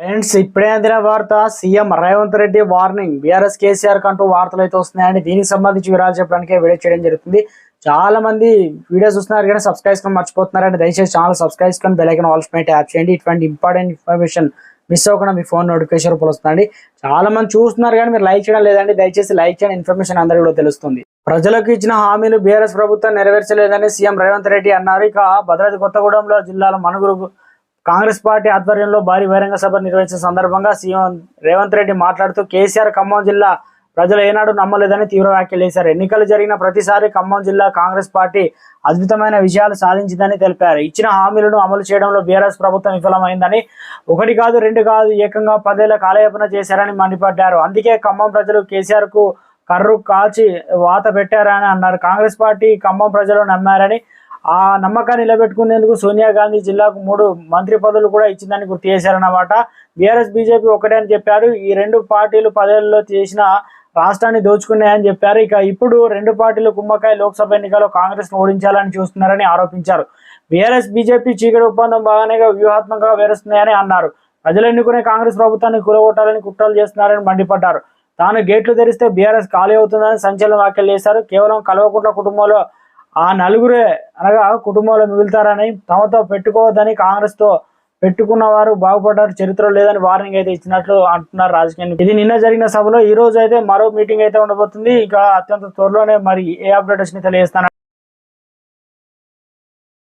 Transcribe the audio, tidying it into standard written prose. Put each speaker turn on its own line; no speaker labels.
Friends, ఇప్పుడే అందిన వార్త. CM Revanth Reddy warning. BRS KCR కంటూ వార్తలు అయితే వస్తున్నాయండి. దీనికి సంబంధించి వివరాలు చెప్పడానికి వీడియో చేయడం జరుగుతుంది. చాలా మంది వీడియో చూస్తున్నారు కానీ సబ్స్క్రైబ్ చేసుకొని మర్చిపోతున్నారండి. దయచేసి ఛానల్ సబ్స్క్రైబ్ చేసుకొని బెల్ ఐకాన్ ఆల్ పై ట్యాప్ చేయండి. ఇటువంటి ఇంపార్టెంట్ ఇన్ఫర్మేషన్ మిస్ అవ్వకుండా మీ ఫోన్ నోటిఫికేషన్ రూపంలో వస్తుందండి. చాలా మంది చూస్తున్నారు కానీ మీరు లైక్ చేయడం లేదండి. దయచేసి లైక్ చేయండి. ఇన్ఫర్మేషన్ అందరికీ కూడా తెలుస్తుంది. ప్రజలకు ఇచ్చిన హామీలు బీఆర్ఎస్ ప్రభుత్వం నెరవేర్చలేదని సీఎం రేవంత్ రెడ్డి అన్నారు. ఇక భద్రాద్రి కొత్తగూడెంలో జిల్లాలో మనుగురు కాంగ్రెస్ పార్టీ ఆధ్వర్యంలో భారీ బహిరంగ సభ నిర్వహించిన సందర్భంగా సీఎం రేవంత్ రెడ్డి మాట్లాడుతూ కేసీఆర్ ఖమ్మం జిల్లా ప్రజలు ఏనాడు నమ్మలేదని తీవ్ర వ్యాఖ్యలు చేశారు. ఎన్నికలు జరిగిన ప్రతిసారి ఖమ్మం జిల్లా కాంగ్రెస్ పార్టీ అద్భుతమైన విజయాలు సాధించిందని తెలిపారు. ఇచ్చిన హామీలను అమలు చేయడంలో బీఆర్ఎస్ ప్రభుత్వం విఫలమైందని, ఒకటి కాదు రెండు కాదు ఏకంగా 10 ఏళ్ల కాలయాపన చేశారని మండిపడ్డారు. అందుకే ఖమ్మం ప్రజలు కేసీఆర్ కు కర్రు కాల్చి వాత పెట్టారని అన్నారు. కాంగ్రెస్ పార్టీ ఖమ్మం ప్రజలు నమ్మారని, ఆ నమ్మకాన్ని నిలబెట్టుకునేందుకు సోనియా గాంధీ జిల్లాకు 3 మంత్రి పదవులు కూడా ఇచ్చిందని గుర్తు చేశారన్నమాట. బీఆర్ఎస్ బీజేపీ ఒకటే అని చెప్పారు. ఈ 2 పార్టీలు 10 ఏళ్లలో చేసిన రాష్ట్రాన్ని దోచుకున్నాయని చెప్పారు. ఇక ఇప్పుడు 2 పార్టీలు కుమ్మకాయ లోక్సభ ఎన్నికల్లో కాంగ్రెస్ ను ఓడించాలని చూస్తున్నారని ఆరోపించారు. బీఆర్ఎస్ బీజేపీ చీకటి ఒప్పందం బాగానే వ్యూహాత్మకంగా వేరుస్తున్నాయని అన్నారు. ప్రజలు ఎన్నుకునే కాంగ్రెస్ ప్రభుత్వాన్ని కూలగొట్టాలని కుట్రలు చేస్తున్నారని మండిపడ్డారు. తాను గేట్లు తెరిస్తే బీఆర్ఎస్ ఖాళీ అవుతుందని సంచలన వ్యాఖ్యలు చేశారు. కేవలం కల్వకుంట్ల కుటుంబంలో ఆ నలుగురే అనగా కుటుంబంలో మిగులుతారని, తమతో పెట్టుకోవద్దని, కాంగ్రెస్ తో పెట్టుకున్న వారు బాగుపడ్డారు, చరిత్ర లేదని వార్నింగ్ అయితే ఇచ్చినట్లు అంటున్నారు రాజకీయ. ఇది నిన్న జరిగిన సభలో. ఈ రోజు అయితే మరో మీటింగ్ అయితే ఉండబోతుంది. ఇక అత్యంత త్వరలోనే మరి ఏ అప్డేట్ వచ్చినా తెలియజేస్తాను.